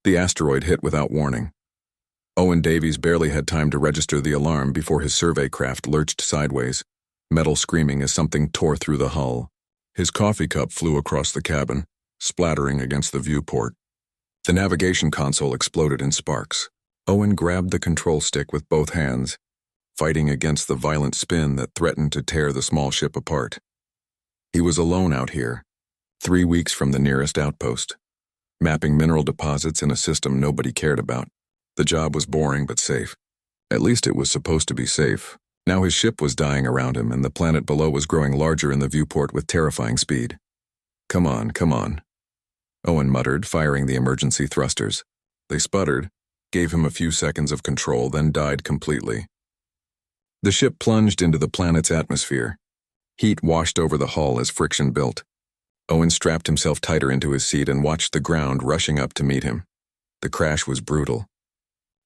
The asteroid hit without warning. Owen Davies barely had time to register the alarm before his survey craft lurched sideways, metal screaming as something tore through the hull. His coffee cup flew across the cabin, splattering against the viewport. The navigation console exploded in sparks. Owen grabbed the control stick with both hands, fighting against the violent spin that threatened to tear the small ship apart. He was alone out here, 3 weeks from the nearest outpost, mapping mineral deposits in a system nobody cared about. The job was boring but safe. At least it was supposed to be safe. Now his ship was dying around him, and the planet below was growing larger in the viewport with terrifying speed. "Come on, come on," Owen muttered, firing the emergency thrusters. They sputtered, gave him a few seconds of control, then died completely. The ship plunged into the planet's atmosphere. Heat washed over the hull as friction built. Owen strapped himself tighter into his seat and watched the ground rushing up to meet him. The crash was brutal.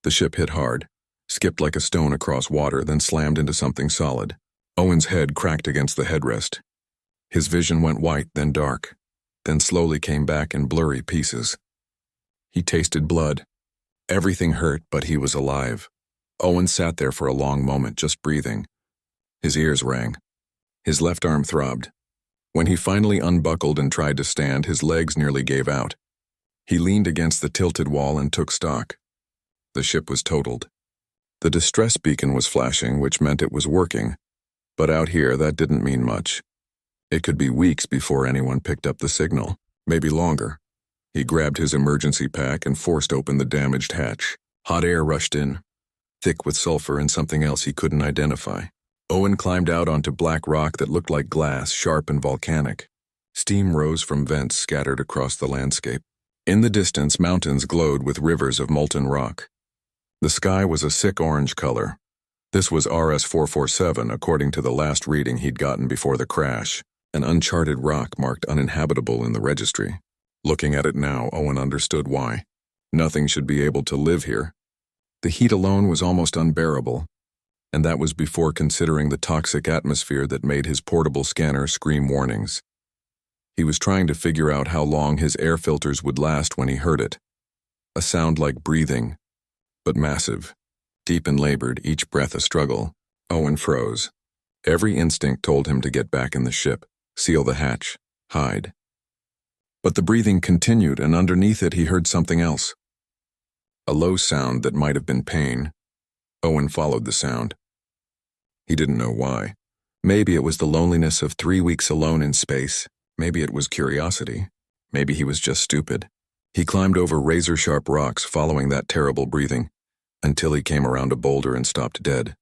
The ship hit hard, skipped like a stone across water, then slammed into something solid. Owen's head cracked against the headrest. His vision went white, then dark, then slowly came back in blurry pieces. He tasted blood. Everything hurt, but he was alive. Owen sat there for a long moment, just breathing. His ears rang. His left arm throbbed. When he finally unbuckled and tried to stand, his legs nearly gave out. He leaned against the tilted wall and took stock. The ship was totaled. The distress beacon was flashing, which meant it was working. But out here, that didn't mean much. It could be weeks before anyone picked up the signal, maybe longer. He grabbed his emergency pack and forced open the damaged hatch. Hot air rushed in, thick with sulfur and something else he couldn't identify. Owen climbed out onto black rock that looked like glass, sharp and volcanic. Steam rose from vents scattered across the landscape. In the distance, mountains glowed with rivers of molten rock. The sky was a sick orange color. This was RS-447, according to the last reading he'd gotten before the crash, an uncharted rock marked uninhabitable in the registry. Looking at it now, Owen understood why. Nothing should be able to live here. The heat alone was almost unbearable, and that was before considering the toxic atmosphere that made his portable scanner scream warnings. He was trying to figure out how long his air filters would last when he heard it. A sound like breathing, but massive, deep and labored, each breath a struggle. Owen froze. Every instinct told him to get back in the ship, seal the hatch, hide. But the breathing continued, and underneath it he heard something else. A low sound that might have been pain. Owen followed the sound. He didn't know why. Maybe it was the loneliness of 3 weeks alone in space. Maybe it was curiosity. Maybe he was just stupid. He climbed over razor-sharp rocks following that terrible breathing, until he came around a boulder and stopped dead.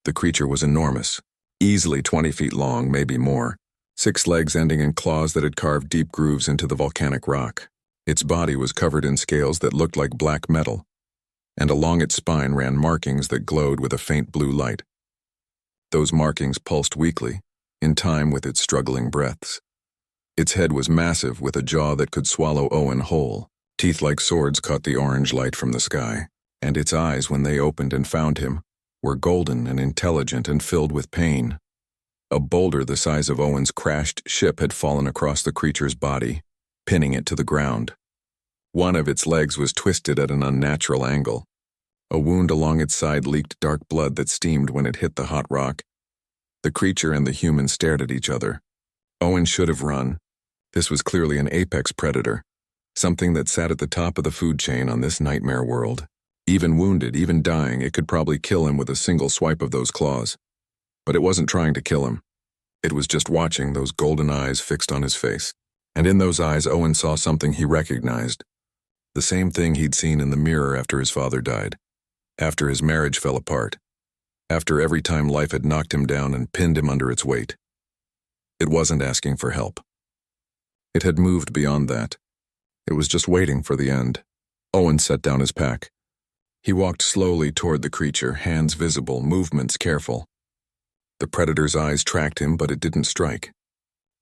The creature was enormous, easily 20 feet long, maybe more, 6 legs ending in claws that had carved deep grooves into the volcanic rock. Its body was covered in scales that looked like black metal, and along its spine ran markings that glowed with a faint blue light. Those markings pulsed weakly, in time with its struggling breaths. Its head was massive, with a jaw that could swallow Owen whole. Teeth like swords caught the orange light from the sky, and its eyes, when they opened and found him, were golden and intelligent and filled with pain. A boulder the size of Owen's crashed ship had fallen across the creature's body, pinning it to the ground. One of its legs was twisted at an unnatural angle. A wound along its side leaked dark blood that steamed when it hit the hot rock. The creature and the human stared at each other. Owen should have run. This was clearly an apex predator, something that sat at the top of the food chain on this nightmare world. Even wounded, even dying, it could probably kill him with a single swipe of those claws. But it wasn't trying to kill him. It was just watching, those golden eyes fixed on his face. And in those eyes, Owen saw something he recognized. The same thing he'd seen in the mirror after his father died, after his marriage fell apart, after every time life had knocked him down and pinned him under its weight. It wasn't asking for help. It had moved beyond that. It was just waiting for the end. Owen set down his pack. He walked slowly toward the creature, hands visible, movements careful. The predator's eyes tracked him, but it didn't strike.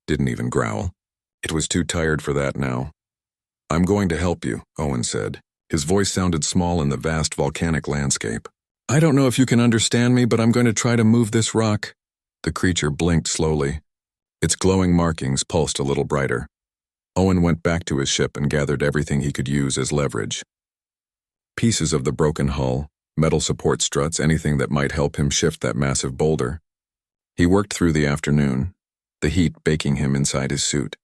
Didn't even growl. It was too tired for that now. "I'm going to help you," Owen said. His voice sounded small in the vast volcanic landscape. "I don't know if you can understand me, but I'm going to try to move this rock." The creature blinked slowly. Its glowing markings pulsed a little brighter. Owen went back to his ship and gathered everything he could use as leverage. Pieces of the broken hull, metal support struts, anything that might help him shift that massive boulder. He worked through the afternoon, the heat baking him inside his suit.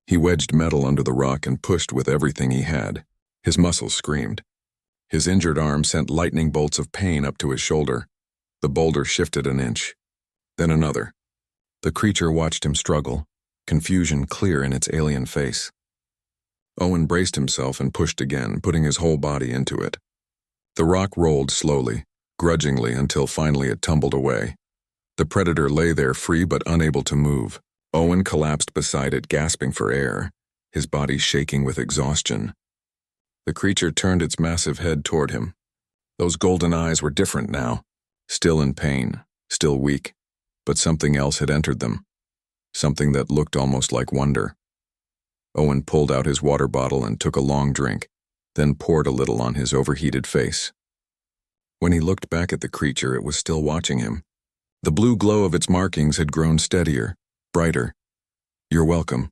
He wedged metal under the rock and pushed with everything he had. His muscles screamed. His injured arm sent lightning bolts of pain up to his shoulder. The boulder shifted an inch, then another. The creature watched him struggle, confusion clear in its alien face. Owen braced himself and pushed again, putting his whole body into it. The rock rolled slowly, grudgingly, until finally it tumbled away. The predator lay there free but unable to move. Owen collapsed beside it, gasping for air, his body shaking with exhaustion. The creature turned its massive head toward him. Those golden eyes were different now, still in pain, still weak, but something else had entered them, something that looked almost like wonder. Owen pulled out his water bottle and took a long drink, then poured a little on his overheated face. When he looked back at the creature, it was still watching him. The blue glow of its markings had grown steadier, brighter. "You're welcome,"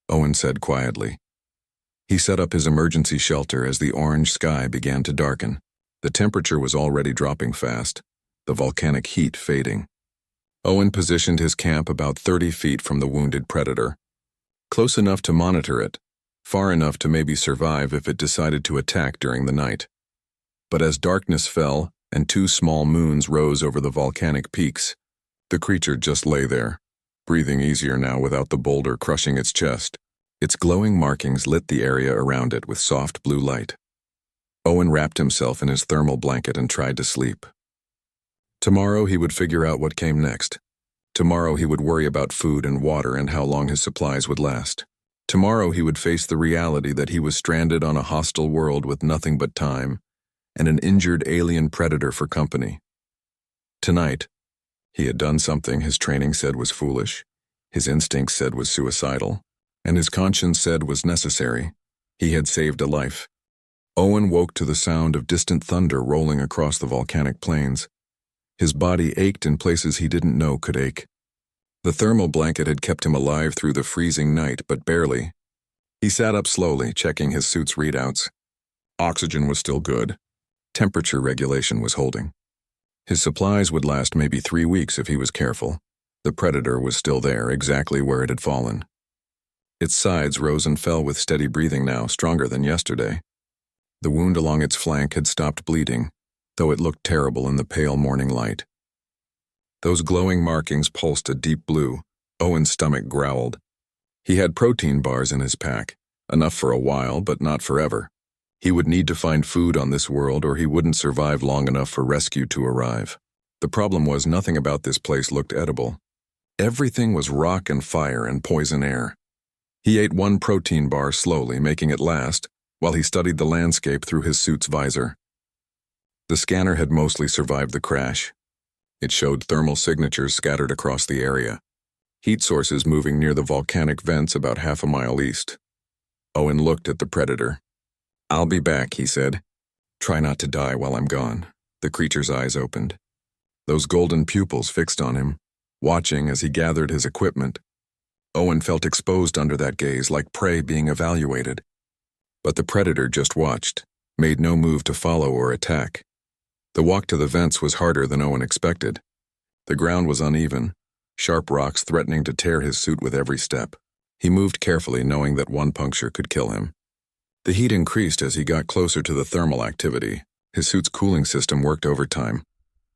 Owen said quietly. He set up his emergency shelter as the orange sky began to darken. The temperature was already dropping fast, the volcanic heat fading. Owen positioned his camp about 30 feet from the wounded predator, close enough to monitor it, far enough to maybe survive if it decided to attack during the night. But as darkness fell and 2 small moons rose over the volcanic peaks, the creature just lay there, breathing easier now without the boulder crushing its chest. Its glowing markings lit the area around it with soft blue light. Owen wrapped himself in his thermal blanket and tried to sleep. Tomorrow he would figure out what came next. Tomorrow he would worry about food and water and how long his supplies would last. Tomorrow he would face the reality that he was stranded on a hostile world with nothing but time and an injured alien predator for company. Tonight, he had done something his training said was foolish, his instincts said was suicidal, and his conscience said was necessary. He had saved a life. Owen woke to the sound of distant thunder rolling across the volcanic plains. His body ached in places he didn't know could ache. The thermal blanket had kept him alive through the freezing night, but barely. He sat up slowly, checking his suit's readouts. Oxygen was still good. Temperature regulation was holding. His supplies would last maybe 3 weeks if he was careful. The predator was still there, exactly where it had fallen. Its sides rose and fell with steady breathing now, stronger than yesterday. The wound along its flank had stopped bleeding, though it looked terrible in the pale morning light. Those glowing markings pulsed a deep blue. Owen's stomach growled. He had protein bars in his pack, enough for a while, but not forever. He would need to find food on this world or he wouldn't survive long enough for rescue to arrive. The problem was nothing about this place looked edible. Everything was rock and fire and poison air. He ate 1 protein bar slowly, making it last, while he studied the landscape through his suit's visor. The scanner had mostly survived the crash. It showed thermal signatures scattered across the area, heat sources moving near the volcanic vents about half a mile east. Owen looked at the predator. "I'll be back," he said. "Try not to die while I'm gone." The creature's eyes opened. Those golden pupils fixed on him, watching as he gathered his equipment. Owen felt exposed under that gaze, like prey being evaluated. But the predator just watched, made no move to follow or attack. The walk to the vents was harder than Owen expected. The ground was uneven, sharp rocks threatening to tear his suit with every step. He moved carefully, knowing that one puncture could kill him. The heat increased as he got closer to the thermal activity. His suit's cooling system worked overtime.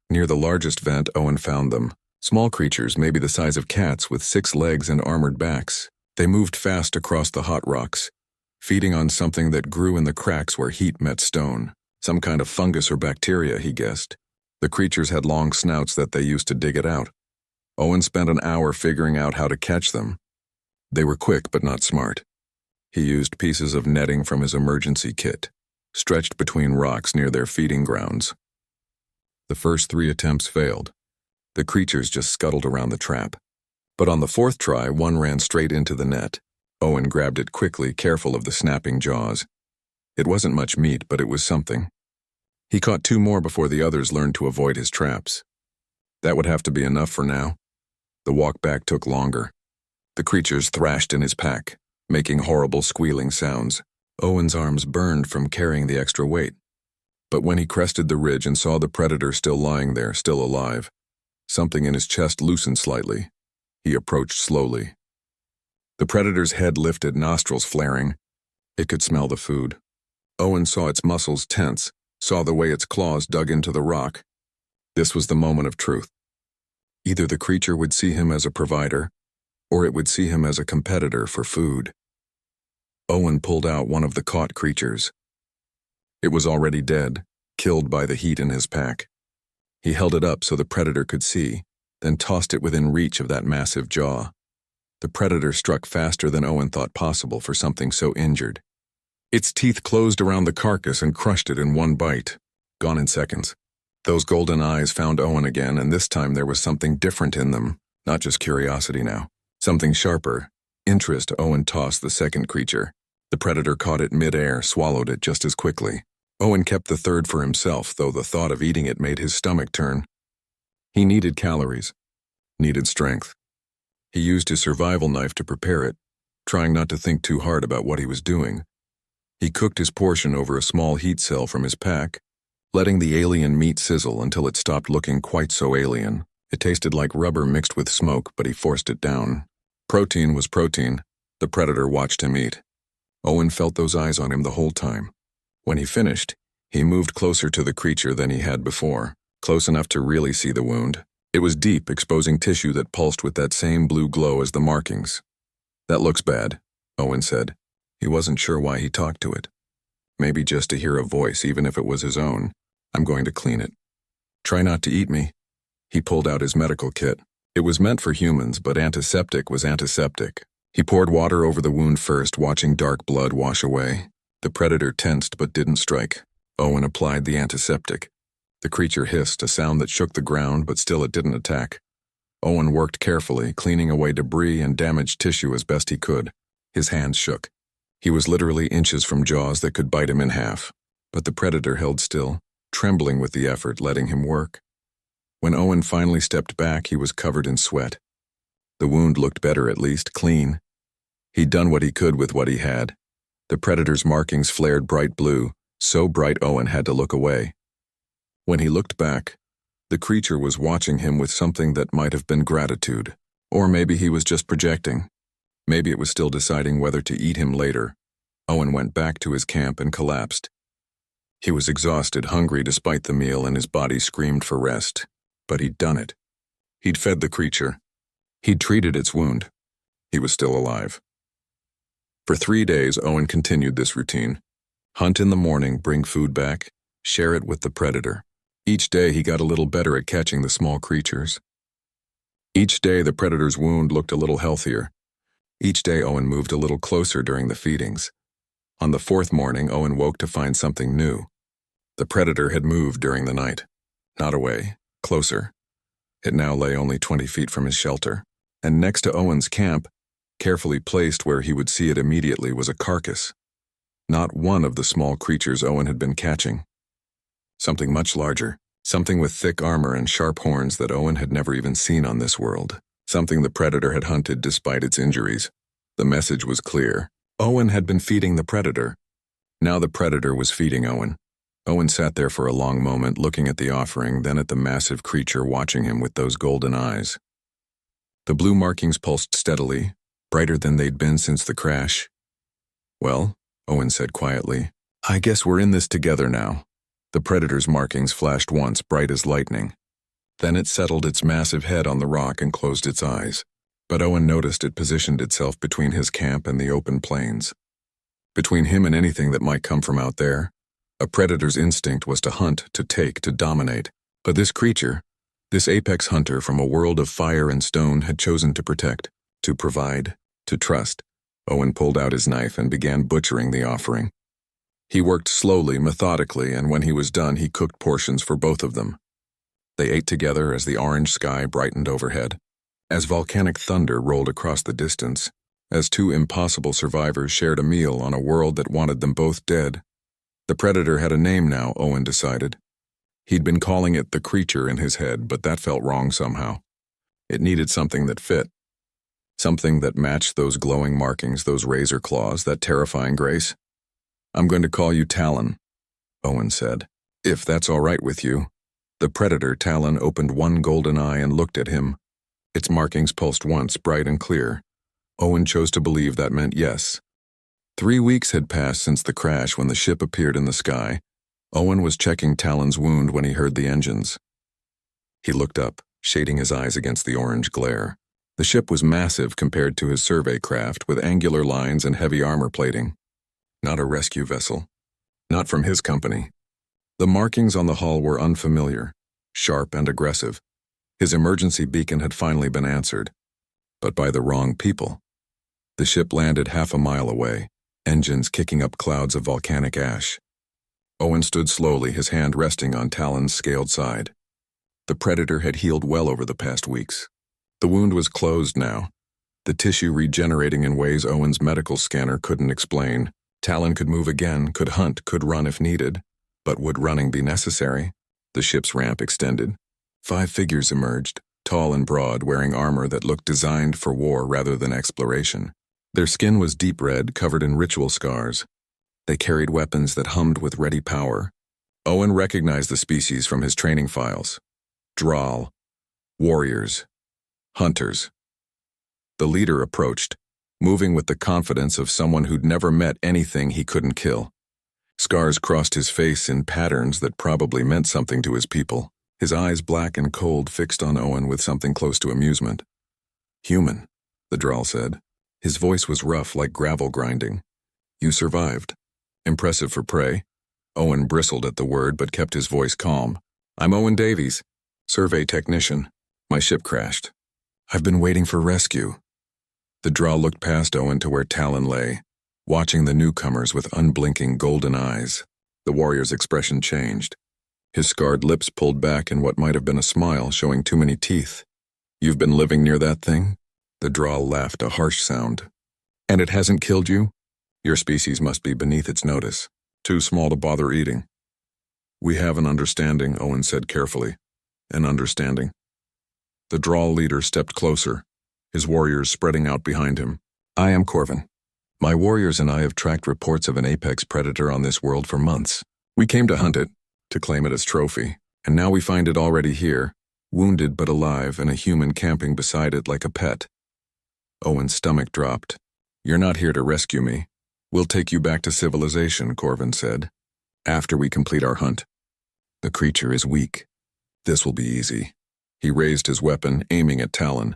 Near the largest vent, Owen found them. Small creatures, maybe the size of cats, with 6 legs and armored backs. They moved fast across the hot rocks, feeding on something that grew in the cracks where heat met stone. Some kind of fungus or bacteria, he guessed. The creatures had long snouts that they used to dig it out. Owen spent an hour figuring out how to catch them. They were quick but not smart. He used pieces of netting from his emergency kit, stretched between rocks near their feeding grounds. The first 3 attempts failed. The creatures just scuttled around the trap. But on the 4th try, one ran straight into the net. Owen grabbed it quickly, careful of the snapping jaws. It wasn't much meat, but it was something. He caught 2 more before the others learned to avoid his traps. That would have to be enough for now. The walk back took longer. The creatures thrashed in his pack, making horrible squealing sounds. Owen's arms burned from carrying the extra weight. But when he crested the ridge and saw the predator still lying there, still alive, something in his chest loosened slightly. He approached slowly. The predator's head lifted, nostrils flaring. It could smell the food. Owen saw its muscles tense, saw the way its claws dug into the rock. This was the moment of truth. Either the creature would see him as a provider, or it would see him as a competitor for food. Owen pulled out one of the caught creatures. It was already dead, killed by the heat in his pack. He held it up so the predator could see, then tossed it within reach of that massive jaw. The predator struck faster than Owen thought possible for something so injured. Its teeth closed around the carcass and crushed it in one bite, gone in seconds. Those golden eyes found Owen again, and this time there was something different in them, not just curiosity now. Something sharper. Interest. Owen tossed the second creature. The predator caught it mid-air, swallowed it just as quickly. Owen kept the third for himself, though the thought of eating it made his stomach turn. He needed calories, needed strength. He used his survival knife to prepare it, trying not to think too hard about what he was doing. He cooked his portion over a small heat cell from his pack, letting the alien meat sizzle until it stopped looking quite so alien. It tasted like rubber mixed with smoke, but he forced it down. Protein was protein. The predator watched him eat. Owen felt those eyes on him the whole time. When he finished, he moved closer to the creature than he had before, close enough to really see the wound. It was deep, exposing tissue that pulsed with that same blue glow as the markings. "That looks bad," Owen said. He wasn't sure why he talked to it. Maybe just to hear a voice, even if it was his own. "I'm going to clean it. Try not to eat me." He pulled out his medical kit. It was meant for humans, but antiseptic was antiseptic. He poured water over the wound first, watching dark blood wash away. The predator tensed but didn't strike. Owen applied the antiseptic. The creature hissed, a sound that shook the ground, but still it didn't attack. Owen worked carefully, cleaning away debris and damaged tissue as best he could. His hands shook. He was literally inches from jaws that could bite him in half. But the predator held still, trembling with the effort, letting him work. When Owen finally stepped back, he was covered in sweat. The wound looked better, at least, clean. He'd done what he could with what he had. The predator's markings flared bright blue, so bright Owen had to look away. When he looked back, the creature was watching him with something that might have been gratitude. Or maybe he was just projecting. Maybe it was still deciding whether to eat him later. Owen went back to his camp and collapsed. He was exhausted, hungry despite the meal, and his body screamed for rest. But he'd done it. He'd fed the creature. He'd treated its wound. He was still alive. For 3 days, Owen continued this routine. Hunt in the morning, bring food back, share it with the predator. Each day he got a little better at catching the small creatures. Each day the predator's wound looked a little healthier. Each day Owen moved a little closer during the feedings. On the 4th morning, Owen woke to find something new. The predator had moved during the night. Not away, closer. It now lay only 20 feet from his shelter. And next to Owen's camp, carefully placed where he would see it immediately, was a carcass. Not one of the small creatures Owen had been catching. Something much larger. Something with thick armor and sharp horns that Owen had never even seen on this world. Something the predator had hunted despite its injuries. The message was clear. Owen had been feeding the predator. Now the predator was feeding Owen. Owen sat there for a long moment, looking at the offering, then at the massive creature watching him with those golden eyes. The blue markings pulsed steadily, brighter than they'd been since the crash. "Well," Owen said quietly, "I guess we're in this together now." The predator's markings flashed once, bright as lightning. Then it settled its massive head on the rock and closed its eyes. But Owen noticed it positioned itself between his camp and the open plains. Between him and anything that might come from out there. A predator's instinct was to hunt, to take, to dominate. But this creature, this apex hunter from a world of fire and stone, had chosen to protect, to provide, to trust. Owen pulled out his knife and began butchering the offering. He worked slowly, methodically, and when he was done, he cooked portions for both of them. They ate together as the orange sky brightened overhead, as volcanic thunder rolled across the distance, as two impossible survivors shared a meal on a world that wanted them both dead. The predator had a name now, Owen decided. He'd been calling it the creature in his head, but that felt wrong somehow. It needed something that fit. Something that matched those glowing markings, those razor claws, that terrifying grace. "I'm going to call you Talon," Owen said. "If that's all right with you." The predator Talon opened one golden eye and looked at him. Its markings pulsed once, bright and clear. Owen chose to believe that meant yes. 3 weeks had passed since the crash when the ship appeared in the sky. Owen was checking Talon's wound when he heard the engines. He looked up, shading his eyes against the orange glare. The ship was massive compared to his survey craft, with angular lines and heavy armor plating. Not a rescue vessel. Not from his company. The markings on the hull were unfamiliar, sharp and aggressive. His emergency beacon had finally been answered, but by the wrong people. The ship landed half a mile away, engines kicking up clouds of volcanic ash. Owen stood slowly, his hand resting on Talon's scaled side. The predator had healed well over the past weeks. The wound was closed now, the tissue regenerating in ways Owen's medical scanner couldn't explain. Talon could move again, could hunt, could run if needed. But would running be necessary? The ship's ramp extended. 5 figures emerged, tall and broad, wearing armor that looked designed for war rather than exploration. Their skin was deep red, covered in ritual scars. They carried weapons that hummed with ready power. Owen recognized the species from his training files. Droll. Warriors. Hunters. The leader approached, moving with the confidence of someone who'd never met anything he couldn't kill. Scars crossed his face in patterns that probably meant something to his people. His eyes, black and cold, fixed on Owen with something close to amusement. "Human," the Droll said. His voice was rough, like gravel grinding. "You survived. Impressive for prey." Owen bristled at the word but kept his voice calm. "I'm Owen Davies, survey technician. My ship crashed. I've been waiting for rescue." The Droll looked past Owen to where Talon lay, watching the newcomers with unblinking golden eyes. The warrior's expression changed. His scarred lips pulled back in what might have been a smile, showing too many teeth. "You've been living near that thing?" The Droll laughed, a harsh sound. "And it hasn't killed you? Your species must be beneath its notice. Too small to bother eating." "We have an understanding," Owen said carefully. "An understanding." The Droll leader stepped closer, his warriors spreading out behind him. "I am Corvin. My warriors and I have tracked reports of an apex predator on this world for months. We came to hunt it, to claim it as trophy, and now we find it already here, wounded but alive, and a human camping beside it like a pet." Owen's stomach dropped. "You're not here to rescue me. We'll take you back to civilization," Corvin said, "after we complete our hunt. The creature is weak. This will be easy." He raised his weapon, aiming at Talon.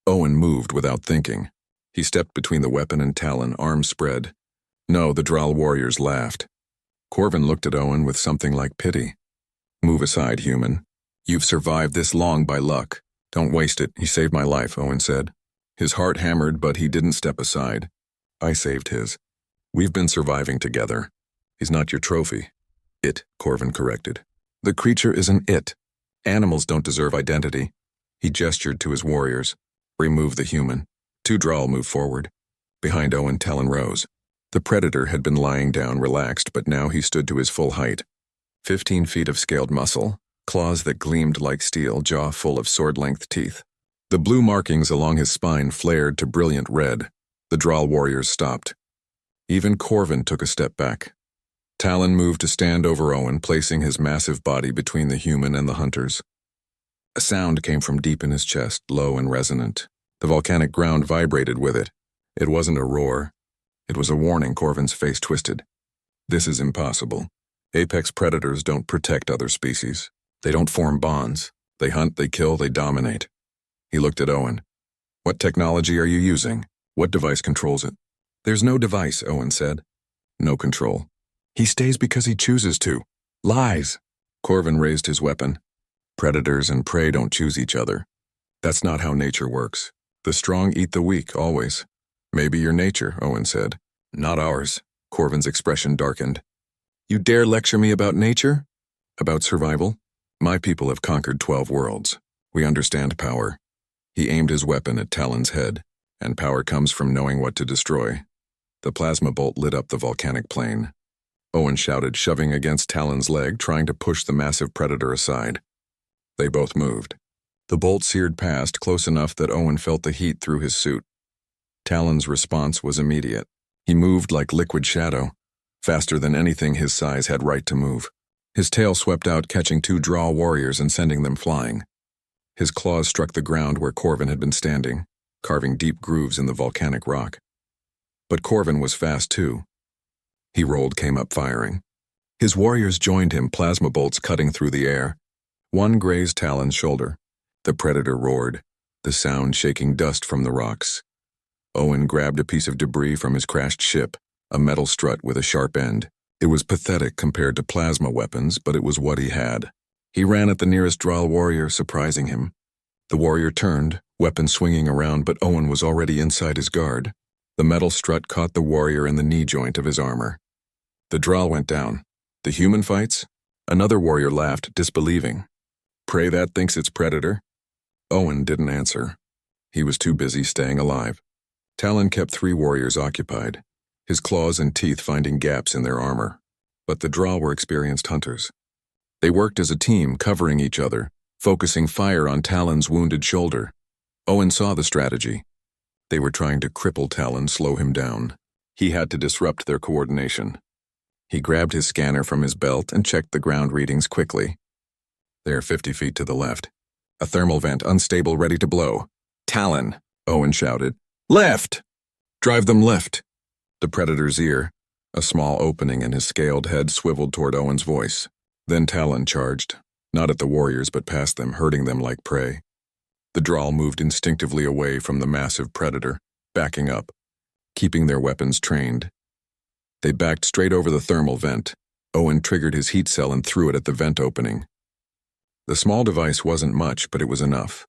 Owen moved without thinking. He stepped between the weapon and Talon, arms spread. "No," the Droll warriors laughed. Corvin looked at Owen with something like pity. "Move aside, human. You've survived this long by luck. Don't waste it. He saved my life," Owen said. His heart hammered, but he didn't step aside. "I saved his. We've been surviving together. He's not your trophy." "It," Corvin corrected. "The creature is an it. Animals don't deserve identity." He gestured to his warriors. "Remove the human." 2 Droll moved forward. Behind Owen, Talon rose. The predator had been lying down, relaxed, but now he stood to his full height. 15 feet of scaled muscle, claws that gleamed like steel, jaw full of sword-length teeth. The blue markings along his spine flared to brilliant red. The Droll warriors stopped. Even Corvin took a step back. Talon moved to stand over Owen, placing his massive body between the human and the hunters. A sound came from deep in his chest, low and resonant. The volcanic ground vibrated with it. It wasn't a roar. It was a warning. Corvin's face twisted. "This is impossible. Apex predators don't protect other species. They don't form bonds. They hunt, they kill, they dominate." He looked at Owen. "What technology are you using? What device controls it?" "There's no device," Owen said. "No control. He stays because he chooses to." "Lies." Corvin raised his weapon. "Predators and prey don't choose each other. That's not how nature works. The strong eat the weak, always." "Maybe your nature," Owen said. "Not ours." Corvin's expression darkened. "You dare lecture me about nature? About survival? My people have conquered 12 worlds. We understand power." He aimed his weapon at Talon's head, and power comes from knowing what to destroy. The plasma bolt lit up the volcanic plain. Owen shouted, shoving against Talon's leg, trying to push the massive predator aside. They both moved. The bolt seared past, close enough that Owen felt the heat through his suit. Talon's response was immediate. He moved like liquid shadow, faster than anything his size had right to move. His tail swept out, catching two Draw warriors and sending them flying. His claws struck the ground where Corvin had been standing, carving deep grooves in the volcanic rock. But Corvin was fast too. He rolled, came up firing. His warriors joined him, plasma bolts cutting through the air. One grazed Talon's shoulder. The predator roared, the sound shaking dust from the rocks. Owen grabbed a piece of debris from his crashed ship, a metal strut with a sharp end. It was pathetic compared to plasma weapons, but it was what he had. He ran at the nearest Draw warrior, surprising him. The warrior turned, weapon swinging around, but Owen was already inside his guard. The metal strut caught the warrior in the knee joint of his armor. The Draw went down. The human fights? Another warrior laughed, disbelieving. Prey that thinks it's predator? Owen didn't answer. He was too busy staying alive. Talon kept 3 warriors occupied, his claws and teeth finding gaps in their armor. But the Draw were experienced hunters. They worked as a team, covering each other, focusing fire on Talon's wounded shoulder. Owen saw the strategy. They were trying to cripple Talon, slow him down. He had to disrupt their coordination. He grabbed his scanner from his belt and checked the ground readings quickly. They're 50 feet to the left. A thermal vent, unstable, ready to blow. Talon, Owen shouted. Left! Drive them left. The predator's ear, a small opening in his scaled head, swiveled toward Owen's voice. Then Talon charged, not at the warriors but past them, herding them like prey. The Draw moved instinctively away from the massive predator, backing up, keeping their weapons trained. They backed straight over the thermal vent. Owen triggered his heat cell and threw it at the vent opening. The small device wasn't much, but it was enough.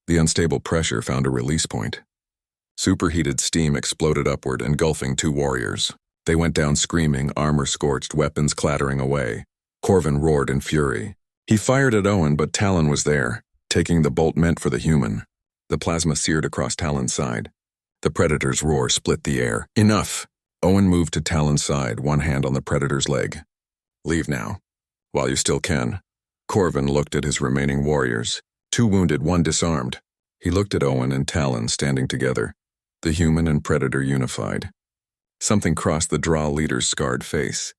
The unstable pressure found a release point. Superheated steam exploded upward, engulfing 2 warriors. They went down screaming, armor scorched, weapons clattering away. Corvin roared in fury. He fired at Owen, but Talon was there, taking the bolt meant for the human. The plasma seared across Talon's side. The predator's roar split the air. Enough! Owen moved to Talon's side, one hand on the predator's leg. Leave now, while you still can. Corvin looked at his remaining warriors. 2 wounded, 1 disarmed. He looked at Owen and Talon standing together, the human and predator unified. Something crossed the Draw leader's scarred face.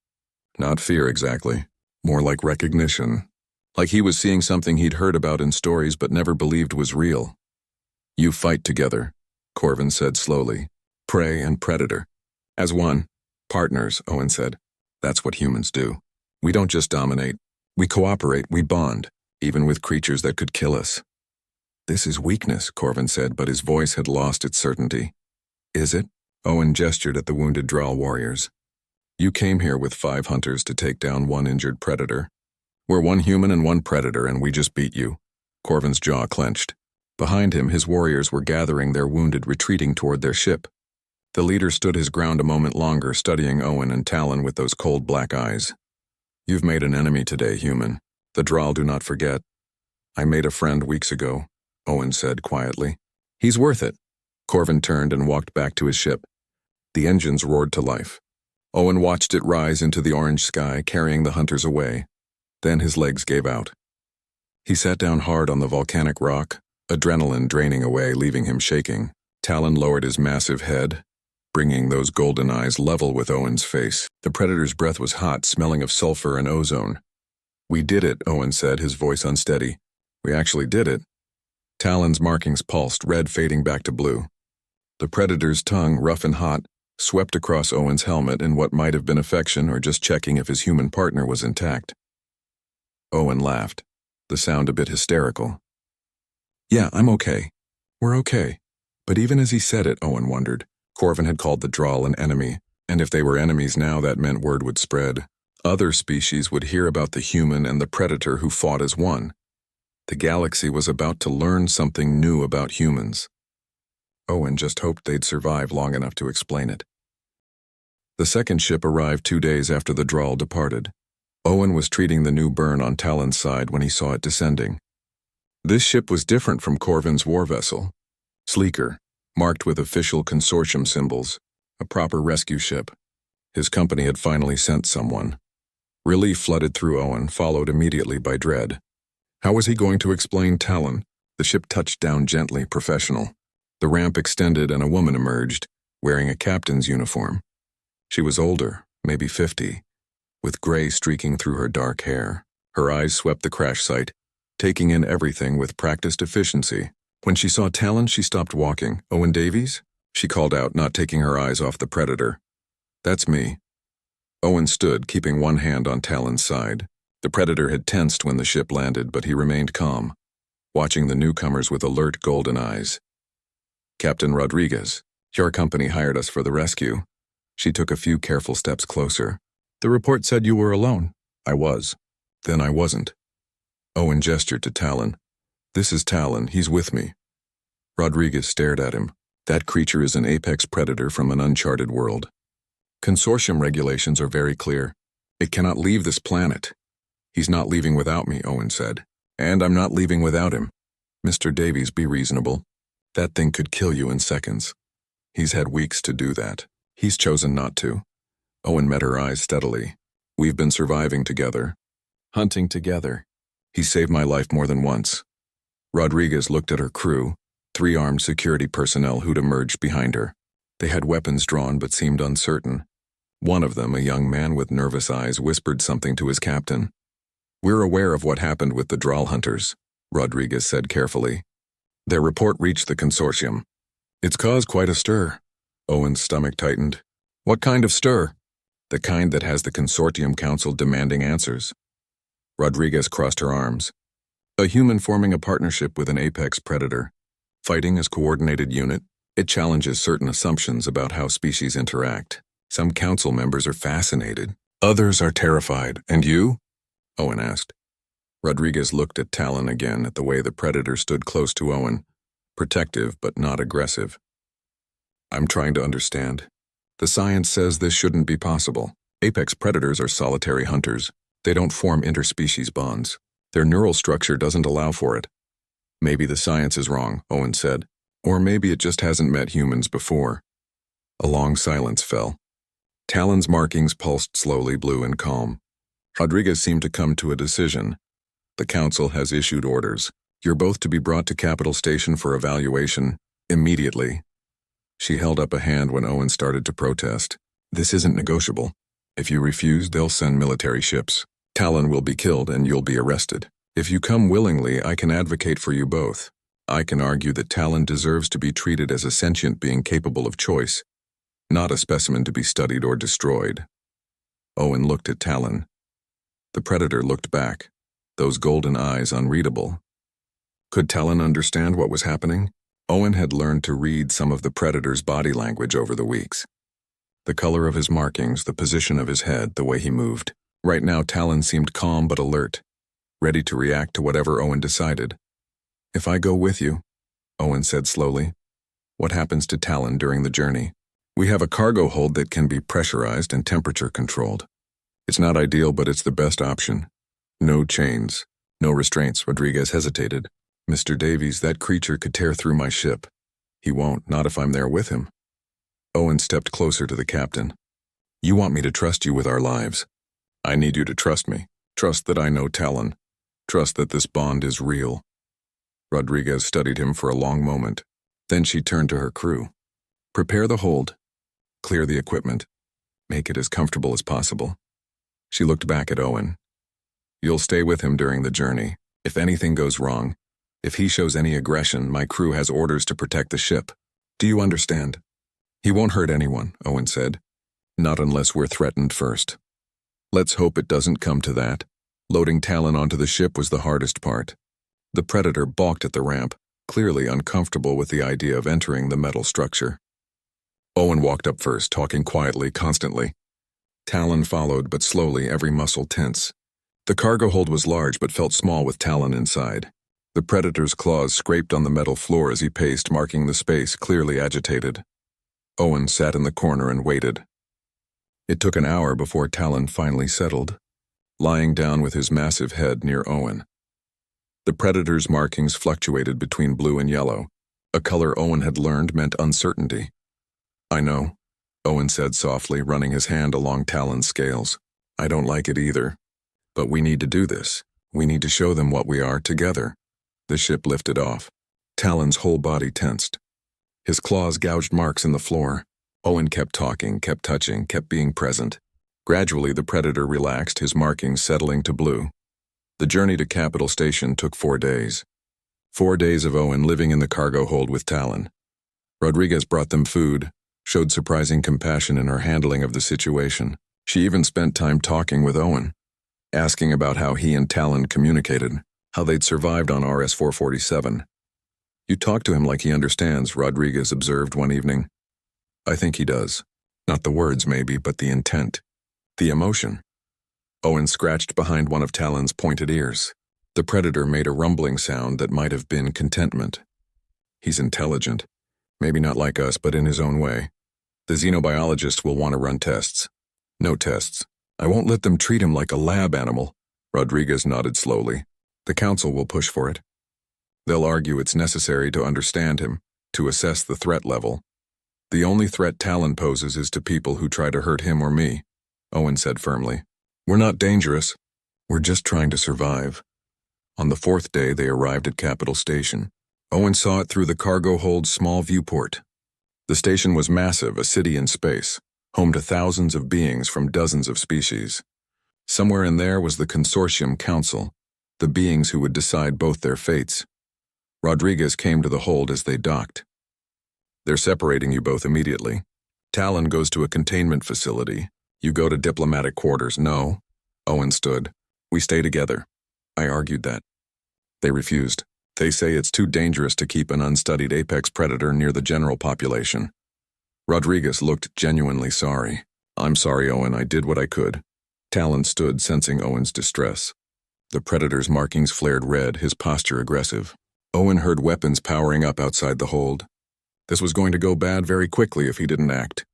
Not fear exactly, more like recognition. Like he was seeing something he'd heard about in stories but never believed was real. You fight together, Corvin said slowly. Prey and predator. As one. Partners, Owen said. That's what humans do. We don't just dominate. We cooperate, we bond, even with creatures that could kill us. This is weakness, Corvin said, but his voice had lost its certainty. Is it? Owen gestured at the wounded Draw warriors. You came here with 5 hunters to take down 1 injured predator. We're 1 human and 1 predator, and we just beat you. Corvin's jaw clenched. Behind him, his warriors were gathering their wounded, retreating toward their ship. The leader stood his ground a moment longer, studying Owen and Talon with those cold black eyes. You've made an enemy today, human. The Draw do not forget. I made a friend weeks ago, Owen said quietly. He's worth it. Corvin turned and walked back to his ship. The engines roared to life. Owen watched it rise into the orange sky, carrying the hunters away. Then his legs gave out. He sat down hard on the volcanic rock, adrenaline draining away, leaving him shaking. Talon lowered his massive head, bringing those golden eyes level with Owen's face. The predator's breath was hot, smelling of sulfur and ozone. We did it, Owen said, his voice unsteady. We actually did it. Talon's markings pulsed, red fading back to blue. The predator's tongue, rough and hot, swept across Owen's helmet in what might have been affection or just checking if his human partner was intact. Owen laughed, the sound a bit hysterical. Yeah, I'm okay. We're okay. But even as he said it, Owen wondered. Corvin had called the Draw an enemy, and if they were enemies now, that meant word would spread. Other species would hear about the human and the predator who fought as one. The galaxy was about to learn something new about humans. Owen just hoped they'd survive long enough to explain it. The second ship arrived 2 days after the Draw departed. Owen was treating the new burn on Talon's side when he saw it descending. This ship was different from Corvin's war vessel. Sleeker, marked with official Consortium symbols, a proper rescue ship. His company had finally sent someone. Relief flooded through Owen, followed immediately by dread. How was he going to explain Talon? The ship touched down gently, professional. The ramp extended and a woman emerged, wearing a captain's uniform. She was older, maybe 50, with gray streaking through her dark hair. Her eyes swept the crash site, taking in everything with practiced efficiency. When she saw Talon, she stopped walking. "Owen Davies?" she called out, not taking her eyes off the predator. "That's me." Owen stood, keeping one hand on Talon's side. The predator had tensed when the ship landed, but he remained calm, watching the newcomers with alert golden eyes. "Captain Rodriguez, your company hired us for the rescue." She took a few careful steps closer. "The report said you were alone." "I was. Then I wasn't." Owen gestured to Talon. "This is Talon. He's with me." Rodriguez stared at him. "That creature is an apex predator from an uncharted world. Consortium regulations are very clear. It cannot leave this planet." "He's not leaving without me," Owen said. "And I'm not leaving without him." "Mr. Davies, be reasonable. That thing could kill you in seconds. He's had weeks to do that. He's chosen not to." Owen met her eyes steadily. "We've been surviving together, hunting together. He saved my life more than once." Rodriguez looked at her crew, 3 armed security personnel who'd emerged behind her. They had weapons drawn but seemed uncertain. One of them, a young man with nervous eyes, whispered something to his captain. "We're aware of what happened with the Drawl hunters," Rodriguez said carefully. "Their report reached the Consortium. It's caused quite a stir." Owen's stomach tightened. "What kind of stir?" "The kind that has the Consortium Council demanding answers." Rodriguez crossed her arms. "A human forming a partnership with an apex predator, fighting as coordinated unit. It challenges certain assumptions about how species interact. Some council members are fascinated. Others are terrified. And you?" Owen asked. Rodriguez looked at Talon again, at the way the predator stood close to Owen, protective but not aggressive. "I'm trying to understand. The science says this shouldn't be possible. Apex predators are solitary hunters. They don't form interspecies bonds. Their neural structure doesn't allow for it." "Maybe the science is wrong," Owen said. "Or maybe it just hasn't met humans before." A long silence fell. Talon's markings pulsed slowly, blue and calm. Rodriguez seemed to come to a decision. "The council has issued orders. You're both to be brought to Capital Station for evaluation, immediately." She held up a hand when Owen started to protest. "This isn't negotiable. If you refuse, they'll send military ships. Talon will be killed and you'll be arrested. If you come willingly, I can advocate for you both. I can argue that Talon deserves to be treated as a sentient being capable of choice, not a specimen to be studied or destroyed." Owen looked at Talon. The predator looked back, those golden eyes unreadable. Could Talon understand what was happening? Owen had learned to read some of the predator's body language over the weeks. The color of his markings, the position of his head, the way he moved. Right now, Talon seemed calm but alert, ready to react to whatever Owen decided. "If I go with you," Owen said slowly, "what happens to Talon during the journey?" "We have a cargo hold that can be pressurized and temperature controlled. It's not ideal, but it's the best option. No chains, no restraints." Rodriguez hesitated. "Mr. Davies, that creature could tear through my ship." "He won't, not if I'm there with him." Owen stepped closer to the captain. "You want me to trust you with our lives. I need you to trust me. Trust that I know Talon. Trust that this bond is real." Rodriguez studied him for a long moment. Then she turned to her crew. "Prepare the hold. Clear the equipment. Make it as comfortable as possible." She looked back at Owen. "You'll stay with him during the journey. If anything goes wrong, if he shows any aggression, my crew has orders to protect the ship. Do you understand?" "He won't hurt anyone," Owen said. "Not unless we're threatened first. Let's hope it doesn't come to that." Loading Talon onto the ship was the hardest part. The predator balked at the ramp, clearly uncomfortable with the idea of entering the metal structure. Owen walked up first, talking quietly, constantly. Talon followed, but slowly, every muscle tense. The cargo hold was large but felt small with Talon inside. The predator's claws scraped on the metal floor as he paced, marking the space, clearly agitated. Owen sat in the corner and waited. It took an hour before Talon finally settled, lying down with his massive head near Owen. The predator's markings fluctuated between blue and yellow, a color Owen had learned meant uncertainty. "I know," Owen said softly, running his hand along Talon's scales. "I don't like it either. But we need to do this. We need to show them what we are together." The ship lifted off. Talon's whole body tensed. His claws gouged marks in the floor. Owen kept talking, kept touching, kept being present. Gradually, the predator relaxed, his markings settling to blue. The journey to Capital Station took 4 days. 4 days of Owen living in the cargo hold with Talon. Rodriguez brought them food, showed surprising compassion in her handling of the situation. She even spent time talking with Owen, asking about how he and Talon communicated, how they'd survived on RS-447. "You talk to him like he understands," Rodriguez observed one evening. "I think he does. Not the words, maybe, but the intent. The emotion." Owen scratched behind one of Talon's pointed ears. The predator made a rumbling sound that might have been contentment. "He's intelligent. Maybe not like us, but in his own way. The xenobiologists will want to run tests." "No tests. I won't let them treat him like a lab animal." Rodriguez nodded slowly. "The council will push for it. They'll argue it's necessary to understand him, to assess the threat level. The only threat Talon poses is to people who try to hurt him or me," Owen said firmly. "We're not dangerous. We're just trying to survive." On the 4th day, they arrived at Capital Station. Owen saw it through the cargo hold's small viewport. The station was massive, a city in space, home to thousands of beings from dozens of species. Somewhere in there was the Consortium Council, the beings who would decide both their fates. Rodriguez came to the hold as they docked. "They're separating you both immediately. Talon goes to a containment facility. You go to diplomatic quarters." "No." Owen stood. "We stay together." I argued that. They refused. They say it's too dangerous to keep an unstudied apex predator near the general population. Rodriguez looked genuinely sorry. "I'm sorry, Owen, I did what I could." Talon stood, sensing Owen's distress. The predator's markings flared red, his posture aggressive. Owen heard weapons powering up outside the hold. This was going to go bad very quickly if he didn't act.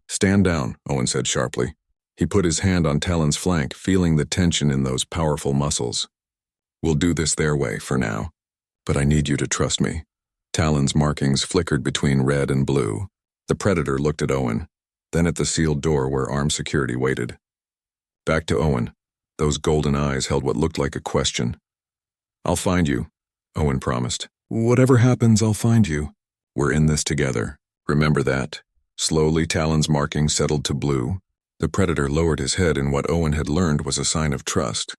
"Stand down," Owen said sharply. He put his hand on Talon's flank, feeling the tension in those powerful muscles. "We'll do this their way, for now. But I need you to trust me." Talon's markings flickered between red and blue. The predator looked at Owen, then at the sealed door where armed security waited. Back to Owen. Those golden eyes held what looked like a question. "I'll find you," Owen promised. "Whatever happens, I'll find you. We're in this together. Remember that." Slowly, Talon's markings settled to blue. The predator lowered his head in what Owen had learned was a sign of trust,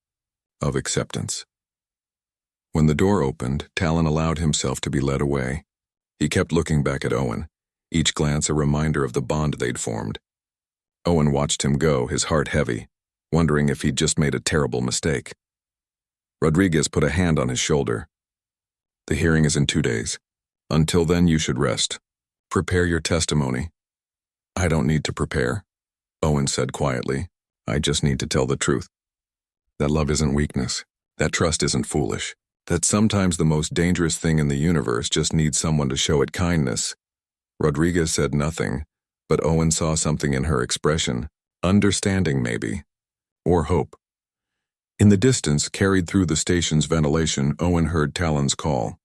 of acceptance. When the door opened, Talon allowed himself to be led away. He kept looking back at Owen, each glance a reminder of the bond they'd formed. Owen watched him go, his heart heavy, wondering if he'd just made a terrible mistake. Rodriguez put a hand on his shoulder. "The hearing is in 2 days. Until then, you should rest. Prepare your testimony." "I don't need to prepare," Owen said quietly. "I just need to tell the truth. That love isn't weakness. That trust isn't foolish. That sometimes the most dangerous thing in the universe just needs someone to show it kindness." Rodriguez said nothing, but Owen saw something in her expression. Understanding, maybe. Or hope. In the distance, carried through the station's ventilation, Owen heard Talon's call.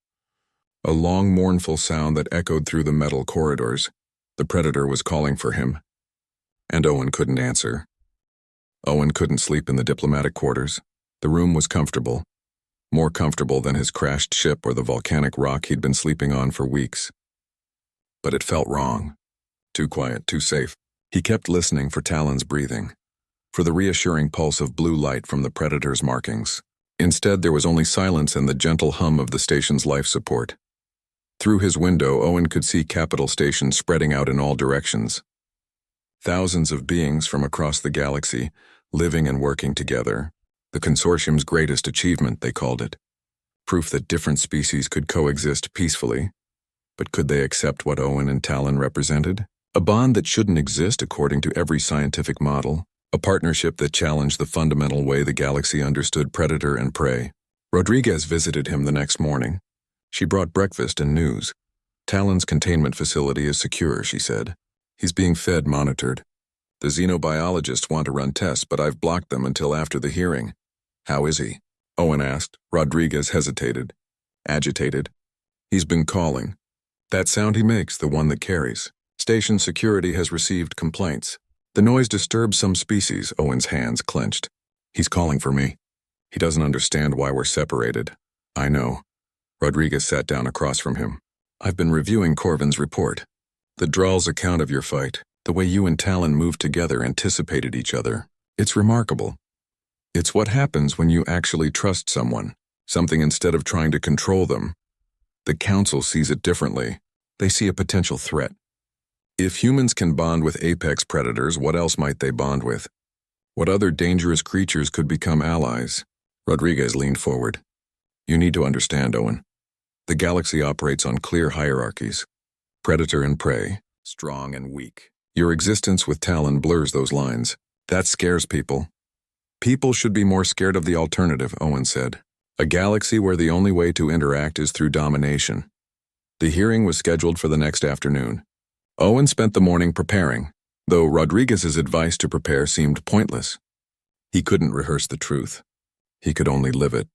A long, mournful sound that echoed through the metal corridors. The predator was calling for him. And Owen couldn't answer. Owen couldn't sleep in the diplomatic quarters. The room was comfortable. More comfortable than his crashed ship or the volcanic rock he'd been sleeping on for weeks. But it felt wrong. Too quiet, too safe. He kept listening for Talon's breathing, for the reassuring pulse of blue light from the predator's markings. Instead, there was only silence and the gentle hum of the station's life support. Through his window, Owen could see Capital Station spreading out in all directions. Thousands of beings from across the galaxy, living and working together. The Consortium's greatest achievement, they called it. Proof that different species could coexist peacefully. But could they accept what Owen and Talon represented? A bond that shouldn't exist according to every scientific model. A partnership that challenged the fundamental way the galaxy understood predator and prey. Rodriguez visited him the next morning. She brought breakfast and news. "Talon's containment facility is secure," she said. "He's being fed, monitored. The xenobiologists want to run tests, but I've blocked them until after the hearing." "How is he?" Owen asked. Rodriguez hesitated. Agitated. "He's been calling. That sound he makes, the one that carries. Station security has received complaints. The noise disturbs some species." Owen's hands clenched. "He's calling for me. He doesn't understand why we're separated." "I know." Rodriguez sat down across from him. I've been reviewing Corvin's report. The Drall's account of your fight, the way you and Talon moved together, anticipated each other. It's remarkable. It's what happens when you actually trust something instead of trying to control them. The Council sees it differently. They see a potential threat. If humans can bond with apex predators, what else might they bond with? What other dangerous creatures could become allies? Rodriguez leaned forward. You need to understand, Owen. The galaxy operates on clear hierarchies. Predator and prey, strong and weak. Your existence with Talon blurs those lines. That scares people. People should be more scared of the alternative, Owen said. A galaxy where the only way to interact is through domination. The hearing was scheduled for the next afternoon. Owen spent the morning preparing, though Rodriguez's advice to prepare seemed pointless. He couldn't rehearse the truth. He could only live it.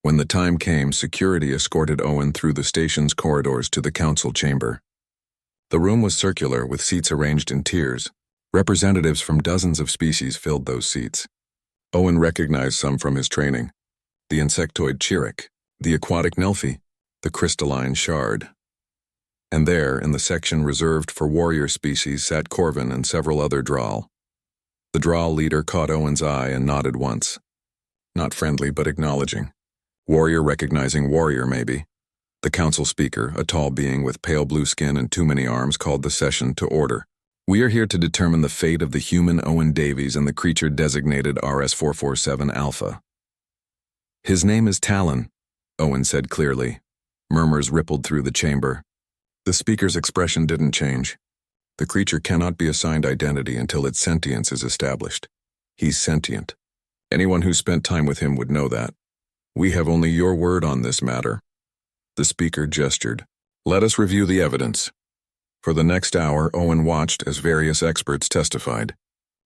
When the time came, security escorted Owen through the station's corridors to the council chamber. The room was circular, with seats arranged in tiers. Representatives from dozens of species filled those seats. Owen recognized some from his training. The insectoid Chirruk, the aquatic Nelphi, the crystalline Shard. And there, in the section reserved for warrior species, sat Corvin and several other Drall. The Drall leader caught Owen's eye and nodded once. Not friendly, but acknowledging. Warrior recognizing warrior, maybe. The council speaker, a tall being with pale blue skin and too many arms, called the session to order. We are here to determine the fate of the human Owen Davies and the creature designated RS-447 Alpha. His name is Talon, Owen said clearly. Murmurs rippled through the chamber. The speaker's expression didn't change. The creature cannot be assigned identity until its sentience is established. He's sentient. Anyone who spent time with him would know that. We have only your word on this matter. The speaker gestured. Let us review the evidence. For the next hour, Owen watched as various experts testified.